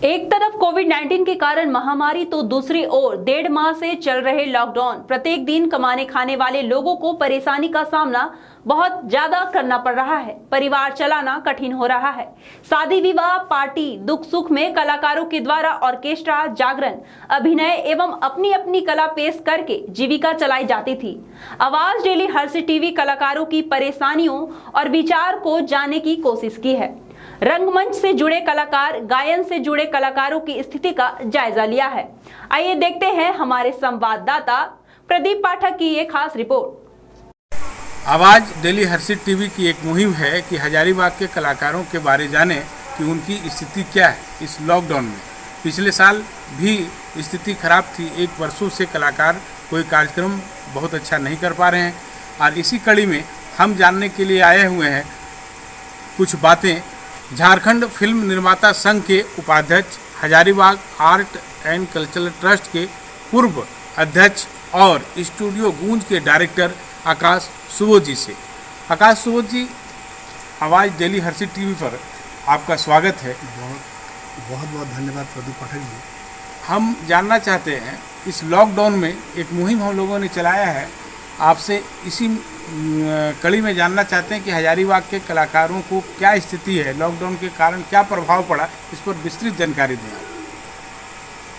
एक तरफ कोविड-19 के कारण महामारी तो दूसरी ओर 1.5 माह से चल रहे लॉकडाउन। प्रत्येक दिन कमाने खाने वाले लोगों को परेशानी का सामना बहुत ज्यादा करना पड़ रहा है। परिवार चलाना कठिन हो रहा है। शादी विवाह पार्टी दुख सुख में कलाकारों के द्वारा ऑर्केस्ट्रा जागरण अभिनय एवं अपनी अपनी कला पेश करके जीविका चलाई जाती थी। आवाज डेली हर्षित टीवी कलाकारों की परेशानियों और विचार को जानने की कोशिश की है। रंगमंच से जुड़े कलाकार, गायन से जुड़े कलाकारों की स्थिति का जायजा लिया है। आइए देखते हैं हमारे संवाददाता प्रदीप पाठक की ये खास रिपोर्ट। आवाज डेली हर्षित टीवी की एक मुहिम है कि हजारीबाग के कलाकारों के बारे जाने कि उनकी स्थिति क्या है इस लॉकडाउन में। पिछले साल भी स्थिति खराब थी। एक वर्षों से कलाकार कोई कार्यक्रम बहुत अच्छा नहीं कर पा रहे हैं और इसी कड़ी में हम जानने के लिए आए हुए हैं कुछ बातें झारखंड फिल्म निर्माता संघ के उपाध्यक्ष, Hazaribagh art and cultural trust के पूर्व अध्यक्ष और स्टूडियो गूंज के डायरेक्टर आकाश सुबोध जी से। आकाश सुबोध जी, आवाज़ डेली हर्षित टीवी पर आपका स्वागत है। बहुत बहुत धन्यवाद प्रदीप पाठक जी। हम जानना चाहते हैं, इस लॉकडाउन में एक मुहिम हम लोगों ने चलाया है, आपसे इसी कड़ी में जानना चाहते हैं कि हजारीबाग के कलाकारों को क्या स्थिति है, लॉकडाउन के कारण क्या प्रभाव पड़ा, इस पर विस्तृत जानकारी दें।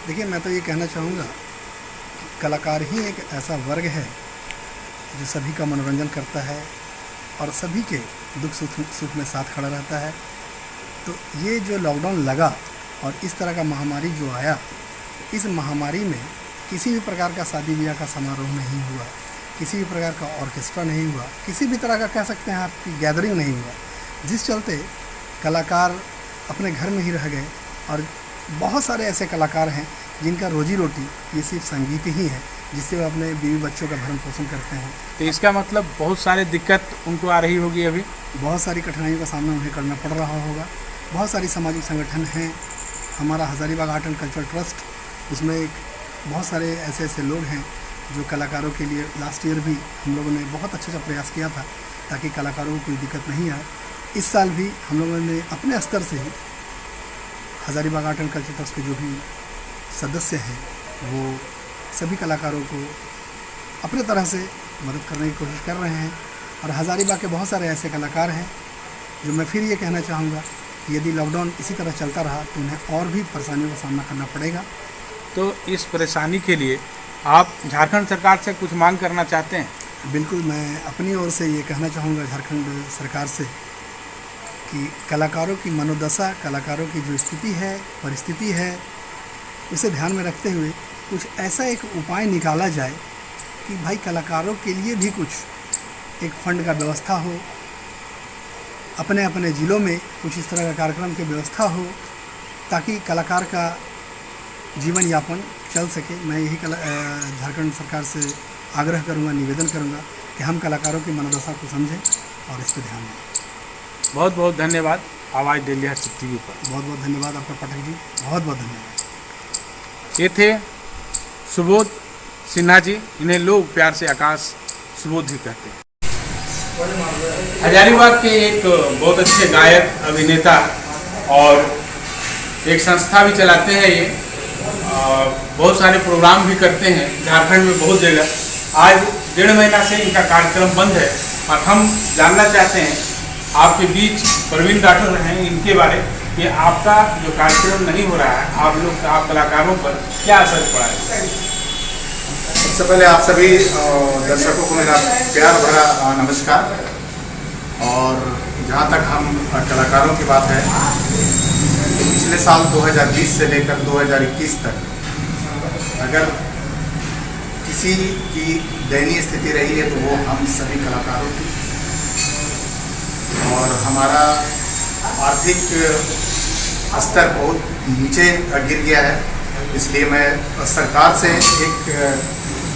देखिए, मैं तो ये कहना चाहूँगा कि कलाकार ही एक ऐसा वर्ग है जो सभी का मनोरंजन करता है और सभी के दुख सुख में साथ खड़ा रहता है। तो ये जो लॉकडाउन लगा और इस तरह का महामारी जो आया, इस महामारी में किसी भी प्रकार का शादी ब्याह का समारोह नहीं हुआ, किसी भी प्रकार का ऑर्केस्ट्रा नहीं हुआ, किसी भी तरह का कह सकते हैं आपकी गैदरिंग नहीं हुआ, जिस चलते कलाकार अपने घर में ही रह गए। और बहुत सारे ऐसे कलाकार हैं जिनका रोजी रोटी ये सिर्फ संगीत ही है, जिससे वो अपने बीवी बच्चों का भरण पोषण करते हैं। तो इसका मतलब बहुत सारे दिक्कत उनको आ रही होगी। अभी बहुत सारी कठिनाइयों का सामना उन्हें करना पड़ रहा होगा। बहुत सारी सामाजिक संगठन हैं। हमारा Hazaribagh art and cultural trust, उसमें बहुत सारे ऐसे लोग हैं जो कलाकारों के लिए लास्ट ईयर भी हम लोगों ने बहुत अच्छा प्रयास किया था ताकि कलाकारों को कोई दिक्कत नहीं आए। इस साल भी हम लोगों ने अपने स्तर से ही Hazaribagh art and culture trust के जो भी सदस्य हैं वो सभी कलाकारों को अपने तरह से मदद करने की कोशिश कर रहे हैं। और हजारीबाग के बहुत सारे ऐसे कलाकार हैं जो मैं फिर ये कहना चाहूँगा कि यदि लॉकडाउन इसी तरह चलता रहा तो उन्हें और भी परेशानियों का सामना करना पड़ेगा। तो इस परेशानी के लिए आप झारखंड सरकार से कुछ मांग करना चाहते हैं? बिल्कुल, मैं अपनी ओर से ये कहना चाहूँगा झारखंड सरकार से कि कलाकारों की मनोदशा, कलाकारों की जो स्थिति है, परिस्थिति है, उसे ध्यान में रखते हुए कुछ ऐसा एक उपाय निकाला जाए कि भाई कलाकारों के लिए भी कुछ एक फंड का व्यवस्था हो, अपने अपने ज़िलों में कुछ इस तरह का कार्यक्रम की व्यवस्था हो ताकि कलाकार का जीवन यापन चल सके। मैं यही झारखंड सरकार से आग्रह करूंगा, निवेदन करूंगा कि हम कलाकारों की मनोदशा को समझें और इस पर ध्यान दें। बहुत बहुत धन्यवाद आवाज़ डेली हर्षित टीवी पर। बहुत बहुत धन्यवाद आपका पाठक जी, बहुत बहुत धन्यवाद। ये थे सुबोध सिन्हा जी, इन्हें लोग प्यार से आकाश सुबोध भी कहते हैं। हजारीबाग के एक बहुत अच्छे गायक, अभिनेता और एक संस्था भी चलाते हैं। ये बहुत सारे प्रोग्राम भी करते हैं झारखंड में बहुत जगह। आज 1.5 महीना से इनका कार्यक्रम बंद है और हम जानना चाहते हैं आपके बीच प्रवीण राठौर हैं, इनके बारे कि आपका जो कार्यक्रम नहीं हो रहा है, आप कलाकारों पर क्या असर पड़ा है? सबसे पहले आप सभी दर्शकों को मेरा प्यार भरा नमस्कार। और जहाँ तक हम कलाकारों की बात है, पिछले साल 2020 से लेकर 2021 तक अगर किसी की दयनीय स्थिति रही है तो वो हम सभी कलाकारों की। और हमारा आर्थिक स्तर बहुत नीचे गिर गया है। इसलिए मैं सरकार से एक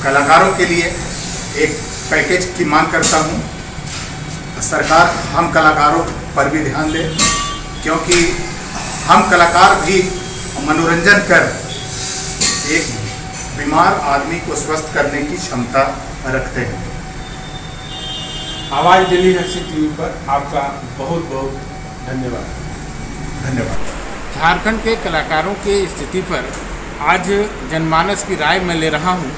कलाकारों के लिए एक पैकेज की मांग करता हूँ। सरकार हम कलाकारों पर भी ध्यान दे, क्योंकि हम कलाकार भी मनोरंजन कर एक बीमार आदमी को स्वस्थ करने की क्षमता रखते हैं। आवाज़ डेली हर्षित टीवी पर आपका बहुत बहुत धन्यवाद। धन्यवाद। झारखंड के कलाकारों के स्थिति पर आज जनमानस की राय मैं ले रहा हूं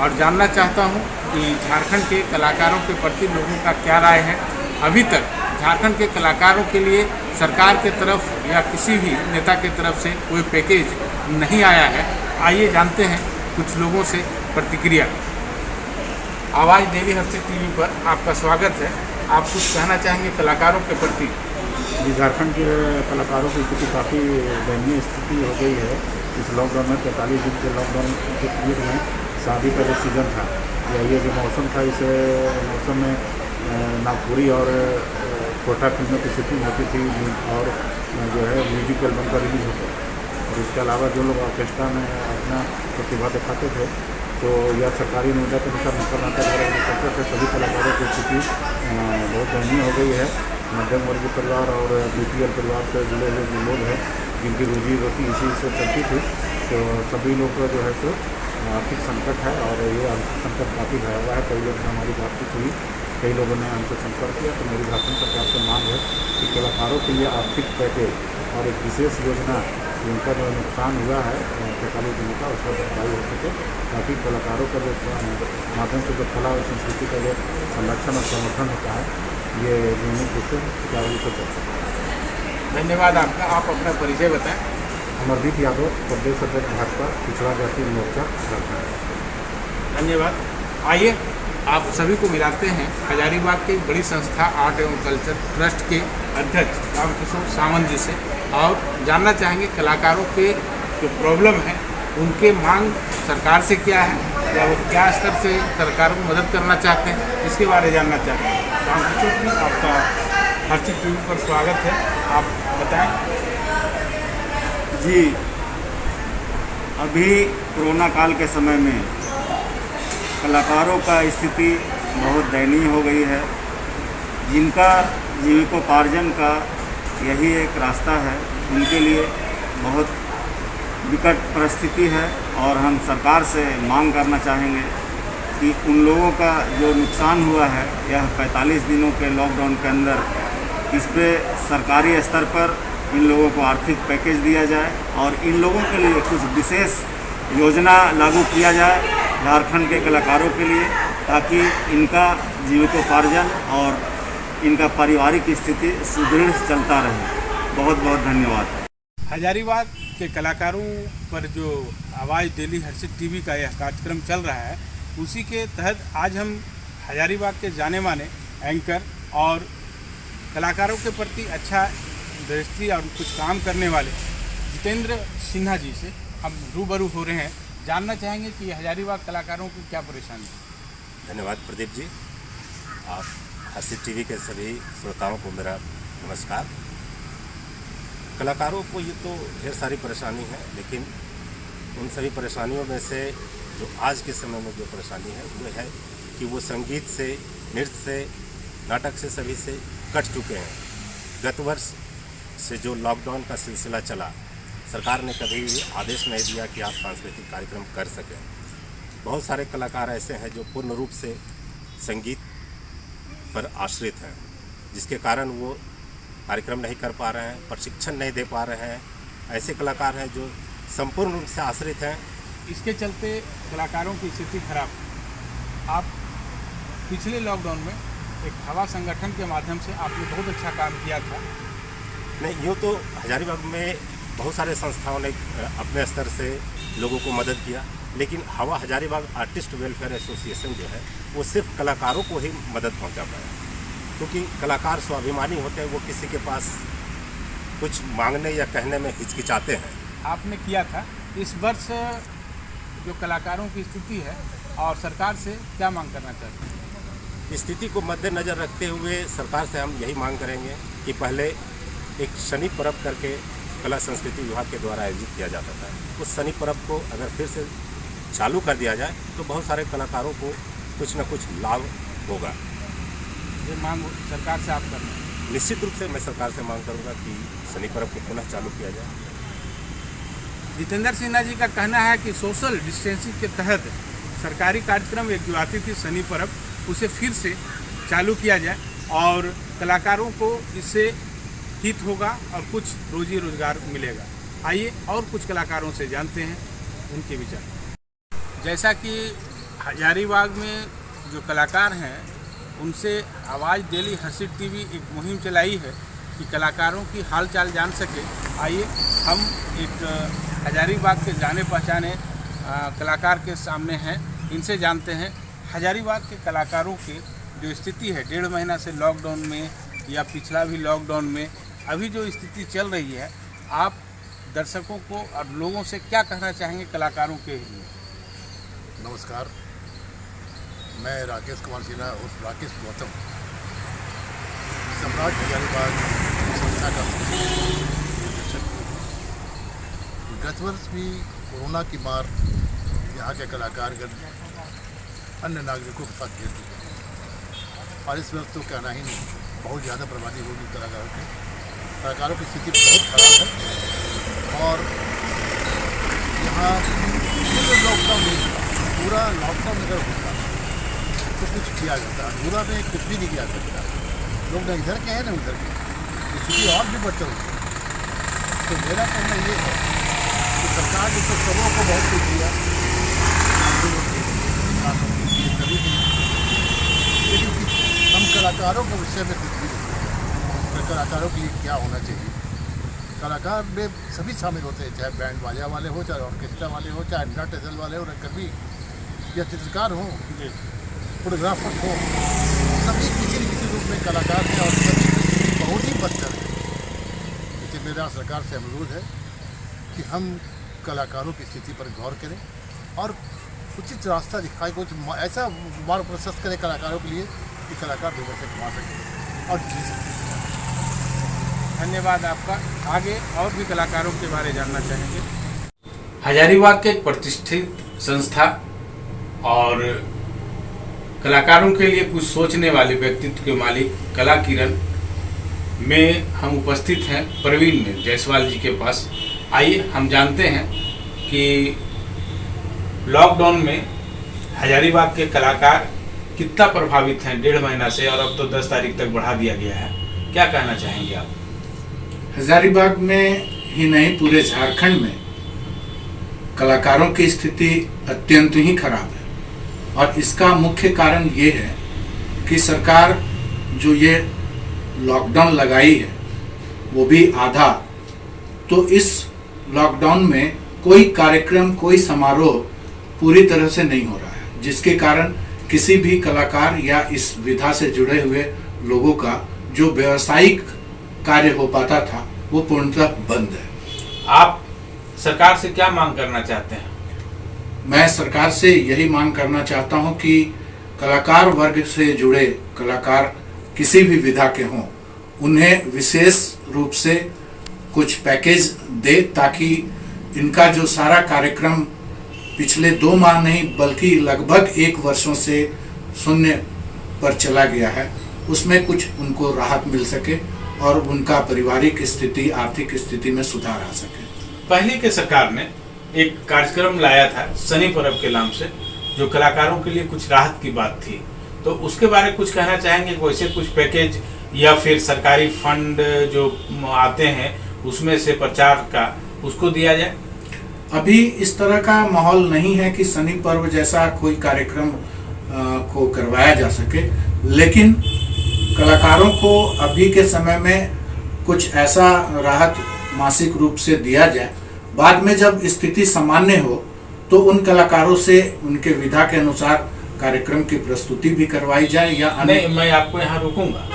और जानना चाहता हूं कि झारखंड के कलाकारों के प्रति लोगों का क्या राय है। अभी तक झारखंड के कलाकारों के लिए सरकार के तरफ या किसी भी नेता के तरफ से कोई पैकेज नहीं आया है। आइए जानते हैं कुछ लोगों से प्रतिक्रिया। आवाज़ डेली हर्षित टीवी पर आपका स्वागत है। आप कुछ कहना चाहेंगे कलाकारों के प्रति? जी, झारखंड के कलाकारों की स्थिति काफ़ी दयनीय स्थिति हो गई है। इस लॉकडाउन में 45 दिन के लॉकडाउन के पीरियड में शादी का जो सीज़न था या ये जो मौसम था, इस मौसम में नागपुरी और कोटा फिल्मों की शूटिंग होती थी और जो है म्यूजिक एल्बम का रिलीज होता था। और इसके अलावा जो लोग ऑर्केस्ट्रा में अपना प्रतिभा दिखाते थे तो यह सरकारी निविदा के अनुसार मुख्यमंत्री द्वारा निकलते थे। सभी कलाकारों की स्थिति बहुत दयनीय हो गई है। मध्यम वर्गीय परिवार और BPL परिवार से जुड़े हुए जो लोग हैं जिनकी रोजी रोटी इसी से चलती थी, तो सभी लोग का जो है सो आर्थिक संकट है और ये आर्थिक संकट काफ़ी भयावह है। कई लोग से हमारी बातचीत हुई, कई लोगों ने हमसे संपर्क किया। तो मेरी झारखंड सरकार से मांग है कि कलाकारों के लिए आर्थिक पैकेज और एक विशेष योजना जिनका जो नुकसान हुआ है 45 दिनों का, उसका भरपाई हो सके, ताकि कलाकारों का जो माध्यम से जो कला और संस्कृति का जो संरक्षण और संवर्धन होता है ये नियमित रूप से सुचारू रूप से चल सके। धन्यवाद आपका। आप अपना परिचय बताएं। अमरदीप यादव, प्रदेश अध्यक्ष भाजपा पिछड़ा जाति मोर्चा झारखंड। धन्यवाद। आइए आप सभी को मिलाते हैं हजारीबाग की बड़ी संस्था आर्ट एवं कल्चर ट्रस्ट के अध्यक्ष रामकिशोर सावंत जी से और जानना चाहेंगे कलाकारों के जो प्रॉब्लम है उनके मांग सरकार से क्या है या वो क्या स्तर से सरकार को मदद करना चाहते हैं, इसके बारे में जानना चाहते हैं। रामकिशोर जी, आपका हर्षित टीवी पर स्वागत है। आप बताएं। जी, अभी कोरोना काल के समय में कलाकारों का स्थिति बहुत दयनीय हो गई है। जिनका जीविकोपार्जन का यही एक रास्ता है, उनके लिए बहुत विकट परिस्थिति है और हम सरकार से मांग करना चाहेंगे कि उन लोगों का जो नुकसान हुआ है यह 45 दिनों के लॉकडाउन के अंदर, इस पे सरकारी स्तर पर इन लोगों को आर्थिक पैकेज दिया जाए और इन लोगों के लिए कुछ विशेष योजना लागू किया जाए झारखंड के कलाकारों के लिए, ताकि इनका जीविकोपार्जन और इनका पारिवारिक स्थिति सुदृढ़ चलता रहे। बहुत बहुत धन्यवाद। हजारीबाग के कलाकारों पर जो आवाज़ डेली हर्षित टीवी का यह कार्यक्रम चल रहा है, उसी के तहत आज हम हजारीबाग के जाने माने एंकर और कलाकारों के प्रति अच्छा दृष्टि और कुछ काम करने वाले जितेंद्र सिन्हा जी से हम रूबरू हो रहे हैं। जानना चाहेंगे कि हजारीबाग कलाकारों की क्या परेशानी है। धन्यवाद प्रदीप जी। आप हर्षित टीवी के सभी श्रोताओं को मेरा नमस्कार। कलाकारों को ये तो ढेर सारी परेशानी है, लेकिन उन सभी परेशानियों में से जो आज के समय में जो परेशानी है वो है कि वो संगीत से, नृत्य से, नाटक से सभी से कट चुके हैं। गत वर्ष से जो लॉकडाउन का सिलसिला चला, सरकार ने कभी भी आदेश नहीं दिया कि आप सांस्कृतिक कार्यक्रम कर सकें। बहुत सारे कलाकार ऐसे हैं जो पूर्ण रूप से संगीत पर आश्रित हैं, जिसके कारण वो कार्यक्रम नहीं कर पा रहे हैं, प्रशिक्षण नहीं दे पा रहे हैं। ऐसे कलाकार हैं जो संपूर्ण रूप से आश्रित हैं। इसके चलते कलाकारों की स्थिति खराब है। आप पिछले लॉकडाउन में एक हवा संगठन के माध्यम से आपने बहुत अच्छा काम किया था। नहीं, यूँ तो हजारीबाग में बहुत सारे संस्थाओं ने अपने स्तर से लोगों को मदद किया, लेकिन हवा हजारीबाग आर्टिस्ट वेलफेयर एसोसिएशन जो है वो सिर्फ कलाकारों को ही मदद पहुंचा पाया, क्योंकि कलाकार स्वाभिमानी होते हैं, वो किसी के पास कुछ मांगने या कहने में हिचकिचाते हैं। आपने किया था। इस वर्ष जो कलाकारों की स्थिति है और सरकार से क्या मांग करना चाहते हैं? स्थिति को मद्देनज़र रखते हुए सरकार से हम यही मांग करेंगे कि पहले एक शनि पर्व करके कला संस्कृति विभाग के द्वारा आयोजित किया जाता था, उस शनि पर्व को अगर फिर से चालू कर दिया जाए तो बहुत सारे कलाकारों को कुछ न कुछ लाभ होगा। ये मांग सरकार से आप करना है? निश्चित रूप से मैं सरकार से मांग करूंगा कि शनि पर्व को पुनः चालू किया जाए। जितेंद्र सिन्हा जी का कहना है कि सोशल डिस्टेंसिंग के तहत सरकारी कार्यक्रम एक जो आती थी शनि पर्व, उसे फिर से चालू किया जाए और कलाकारों को इससे हित होगा और कुछ रोजी रोजगार मिलेगा। आइए और कुछ कलाकारों से जानते हैं उनके विचार। जैसा कि हजारीबाग में जो कलाकार हैं उनसे आवाज़ डेली हर्षित टीवी एक मुहिम चलाई है कि कलाकारों की हालचाल जान सके। आइए हम एक हजारीबाग के जाने पहचाने कलाकार के सामने हैं, इनसे जानते हैं हजारीबाग के कलाकारों की जो स्थिति है 1.5 महीना से लॉकडाउन में या पिछला भी लॉकडाउन में अभी जो स्थिति चल रही है, आप दर्शकों को और लोगों से क्या कहना चाहेंगे कलाकारों के लिए? नमस्कार, मैं राकेश कुमार सिन्हा उस राकेश गौतम सम्राट हजारीबाग संस्था का निदेशक हूँ। गत वर्ष भी कोरोना की मार यहाँ के कलाकारगण अन्य नागरिकों के साथ झेलती है और इस वर्ष तो कहना ही नहीं, बहुत ज़्यादा बर्बादी होगी कलाकारों की स्थिति बहुत खराब है। और यहाँ लॉकडाउन नहीं हुआ, पूरा लॉकडाउन अगर होता तो कुछ किया जाता, अधूरा में कुछ भी नहीं किया सकता। लोग ना इधर के हैं ना उधर के, स्थिति और भी बदतर होती है। तो मेरा कहना ये है कि सरकार ने तो सबों को बहुत कुछ दिया, लेकिन हम कलाकारों के विषय में कुछ भी नहीं। कलाकारों के लिए क्या होना चाहिए? कलाकार में सभी शामिल होते हैं, चाहे बैंड बाजा वाले हो, चाहे ऑर्केस्ट्रा वाले हो, चाहे नट वाले हो, कवि या चित्रकार हो, फोटोग्राफर हो, सभी किसी न किसी रूप में कलाकार हैं और सभी बहुत ही बदतर है। इसलिए मेरा सरकार से अनुरोध है कि हम कलाकारों की स्थिति पर गौर करें और उचित रास्ता दिखाए, कुछ ऐसा मार्ग प्रशस्त करें कलाकारों के लिए कि कलाकार दो पैसे कमा सकें और जी सकें। धन्यवाद आपका। आगे और भी कलाकारों के बारे जानना चाहेंगे। हजारीबाग के एक प्रतिष्ठित संस्था और कलाकारों के लिए कुछ सोचने वाले व्यक्तित्व के मालिक कला किरण में हम उपस्थित हैं प्रवीण जायसवाल जी के पास। आइए हम जानते हैं कि लॉकडाउन में हजारीबाग के कलाकार कितना प्रभावित हैं 1.5 महीना से, और अब तो 10 तारीख तक बढ़ा दिया गया है। क्या कहना चाहेंगे आप? हजारीबाग में ही नहीं, पूरे झारखंड में कलाकारों की स्थिति अत्यंत ही खराब है और इसका मुख्य कारण ये है कि सरकार जो ये लॉकडाउन लगाई है वो भी आधा, तो इस लॉकडाउन में कोई कार्यक्रम, कोई समारोह पूरी तरह से नहीं हो रहा है, जिसके कारण किसी भी कलाकार या इस विधा से जुड़े हुए लोगों का जो व्यावसायिक कार्य हो पाता था वो पूर्णतः बंद है। आप सरकार से क्या मांग करना चाहते हैं? मैं सरकार से यही मांग करना चाहता हूं कि कलाकार वर्ग से जुड़े कलाकार किसी भी विधा के हों, उन्हें विशेष रूप से कुछ पैकेज दे ताकि इनका जो सारा कार्यक्रम पिछले 2 माह नहीं बल्कि लगभग 1 वर्षों से शून्य पर चला गया है, उसमें कुछ उनको राहत मिल सके और उनका पारिवारिक स्थिति, आर्थिक स्थिति में सुधार आ सके। पहले के सरकार ने एक कार्यक्रम लाया था शनि पर्व के नाम से, जो कलाकारों के लिए कुछ राहत की बात थी, तो उसके बारे में कुछ कहना चाहेंगे? वैसे कुछ पैकेज या फिर सरकारी फंड जो आते हैं उसमें से प्रचार का उसको दिया जाए? अभी इस तरह का माहौल नहीं है कि शनि पर्व जैसा कोई कार्यक्रम को करवाया जा सके, लेकिन कलाकारों को अभी के समय में कुछ ऐसा राहत मासिक रूप से दिया जाए। बाद में जब स्थिति सामान्य हो तो उन कलाकारों से उनके विधा के अनुसार कार्यक्रम की प्रस्तुति भी करवाई जाए या नहीं। मैं आपको यहाँ रोकूंगा।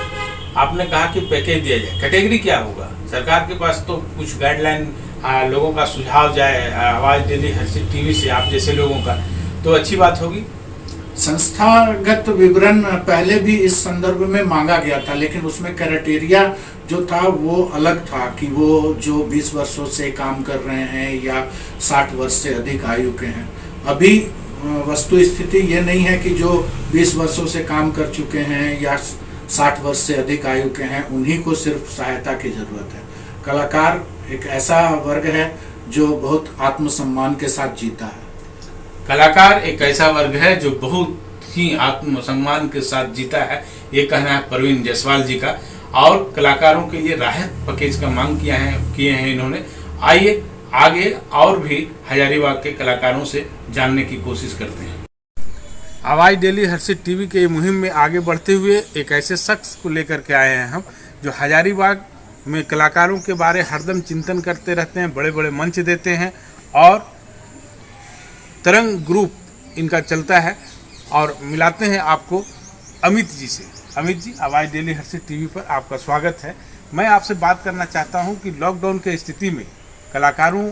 आपने कहा कि पैकेज दिया जाए, कैटेगरी क्या होगा? सरकार के पास तो कुछ गाइडलाइन लोगों का सुझाव जाए आवाज़ डेली हर्षित टीवी से, आप जैसे लोगों का, तो अच्छी बात होगी। संस्थागत विवरण पहले भी इस संदर्भ में मांगा गया था, लेकिन उसमें क्राइटेरिया जो था वो अलग था कि वो जो 20 वर्षों से काम कर रहे हैं या 60 वर्ष से अधिक आयु के हैं। अभी वस्तु स्थिति ये नहीं है कि जो 20 वर्षों से काम कर चुके हैं या 60 वर्ष से अधिक आयु के हैं उन्हीं को सिर्फ सहायता की जरूरत है। कलाकार एक ऐसा वर्ग है जो बहुत आत्मसम्मान के साथ जीता है। कलाकार एक ऐसा वर्ग है जो बहुत ही आत्मसम्मान के साथ जीता है, ये कहना है प्रवीण जायसवाल जी का। और कलाकारों के लिए राहत पैकेज का मांग किए हैं इन्होंने। आइए आगे और भी हजारीबाग के कलाकारों से जानने की कोशिश करते हैं। आवाज़ डेली हर्षित टीवी के मुहिम में आगे बढ़ते हुए एक ऐसे शख्स को लेकर के आए हैं हम, जो हजारीबाग में कलाकारों के बारे हरदम चिंतन करते रहते हैं, बड़े बड़े मंच देते हैं और तरंग ग्रुप इनका चलता है। और मिलाते हैं आपको अमित जी से। अमित जी, आवाज़ डेली हर्षित टीवी पर आपका स्वागत है। मैं आपसे बात करना चाहता हूं कि लॉकडाउन के स्थिति में कलाकारों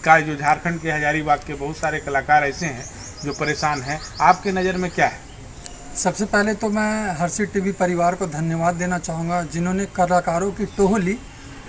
का, जो झारखंड के हजारीबाग के बहुत सारे कलाकार ऐसे हैं जो परेशान हैं, आपके नज़र में क्या है? सबसे पहले तो मैं हर्षित टीवी परिवार को धन्यवाद देना चाहूँगा, जिन्होंने कलाकारों की टोह ली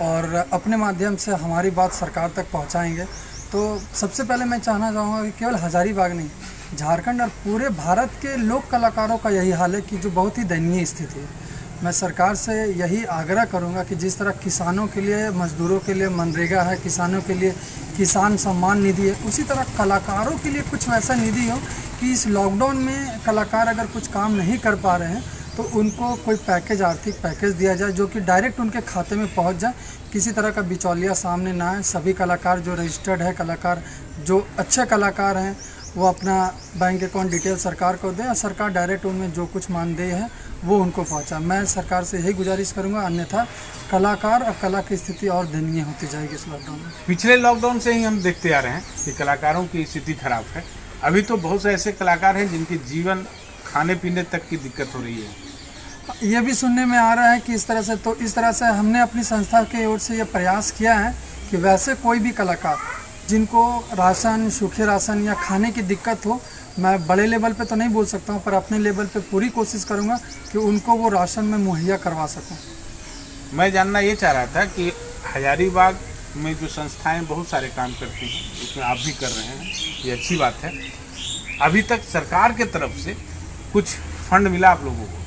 और अपने माध्यम से हमारी बात सरकार तक पहुँचाएंगे। तो सबसे पहले मैं कहना चाहूँगा कि केवल हजारीबाग नहीं, झारखंड और पूरे भारत के लोक कलाकारों का यही हाल है कि जो बहुत ही दयनीय स्थिति है। मैं सरकार से यही आग्रह करूंगा कि जिस तरह किसानों के लिए, मजदूरों के लिए मनरेगा है, किसानों के लिए किसान सम्मान निधि है, उसी तरह कलाकारों के लिए कुछ वैसा निधि हो कि इस लॉकडाउन में कलाकार अगर कुछ काम नहीं कर पा रहे हैं तो उनको कोई पैकेज, आर्थिक पैकेज दिया जाए जो कि डायरेक्ट उनके खाते में पहुंच जाए, किसी तरह का बिचौलिया सामने ना आए। सभी कलाकार जो रजिस्टर्ड है, कलाकार जो अच्छे कलाकार हैं, वो अपना बैंक अकाउंट डिटेल सरकार को दें और सरकार डायरेक्ट उनमें जो कुछ मानदेय है वो उनको पहुंचा। मैं सरकार से यही गुजारिश करूंगा, अन्यथा कलाकार और कला की स्थिति और दयनीय होती जाएगी इस लॉकडाउन में। पिछले लॉकडाउन से ही हम देखते आ रहे हैं कि कलाकारों की स्थिति खराब है। अभी तो बहुत से ऐसे कलाकार हैं जिनके जीवन, खाने पीने तक की दिक्कत हो रही है। ये भी सुनने में आ रहा है कि इस तरह से हमने अपनी संस्था की ओर से ये प्रयास किया है कि वैसे कोई भी कलाकार जिनको राशन, सूखे राशन या खाने की दिक्कत हो, मैं बड़े लेवल पे तो नहीं बोल सकता हूँ, पर अपने लेवल पे पूरी कोशिश करूँगा कि उनको वो राशन में मुहैया करवा सकूँ। मैं जानना ये चाह रहा था कि हजारीबाग में जो संस्थाएं बहुत सारे काम करती हैं, उसमें आप भी कर रहे हैं, ये अच्छी बात है। अभी तक सरकार के तरफ से कुछ फंड मिला आप लोगों को?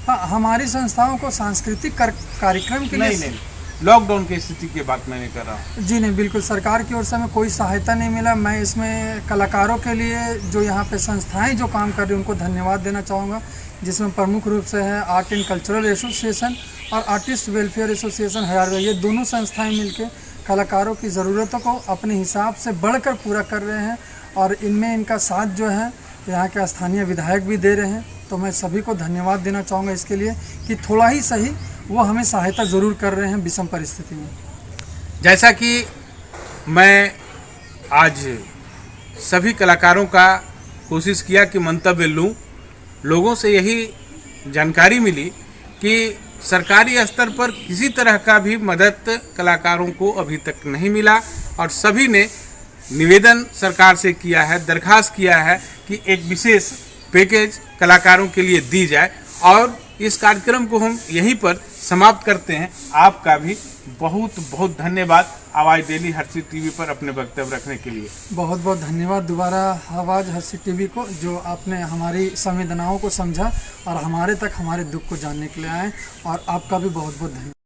हाँ, हमारी संस्थाओं को सांस्कृतिक कार्यक्रम के लिए नहीं, लॉकडाउन की स्थिति की बात मैंने कर रहा हूँ। जी नहीं, बिल्कुल सरकार की ओर से हमें कोई सहायता नहीं मिला। मैं इसमें कलाकारों के लिए जो यहाँ पे संस्थाएं जो काम कर रही हैं उनको धन्यवाद देना चाहूँगा, जिसमें प्रमुख रूप से है आर्ट एंड कल्चरल एसोसिएशन और आर्टिस्ट वेलफेयर एसोसिएशन हजारीबाग। ये दोनों संस्थाएं मिलकर कलाकारों की ज़रूरतों को अपने हिसाब से बढ़कर पूरा कर रहे हैं और इनमें इनका साथ जो है यहाँ के स्थानीय विधायक भी दे रहे हैं। तो मैं सभी को धन्यवाद देना चाहूँगा इसके लिए कि थोड़ा ही सही वो हमें सहायता ज़रूर कर रहे हैं विषम परिस्थिति में। जैसा कि मैं आज सभी कलाकारों का कोशिश किया कि मंतव्य लूं, लोगों से यही जानकारी मिली कि सरकारी स्तर पर किसी तरह का भी मदद कलाकारों को अभी तक नहीं मिला और सभी ने निवेदन सरकार से किया है, दरखास्त किया है कि एक विशेष पैकेज कलाकारों के लिए दी जाए। और इस कार्यक्रम को हम यहीं पर समाप्त करते हैं। आपका भी बहुत बहुत धन्यवाद आवाज़ डेली हर्षित टीवी पर अपने वक्तव्य रखने के लिए। बहुत बहुत धन्यवाद दोबारा आवाज़ हर्षित टीवी को, जो आपने हमारी संवेदनाओं को समझा और हमारे तक हमारे दुख को जानने के लिए आए, और आपका भी बहुत बहुत धन्यवाद।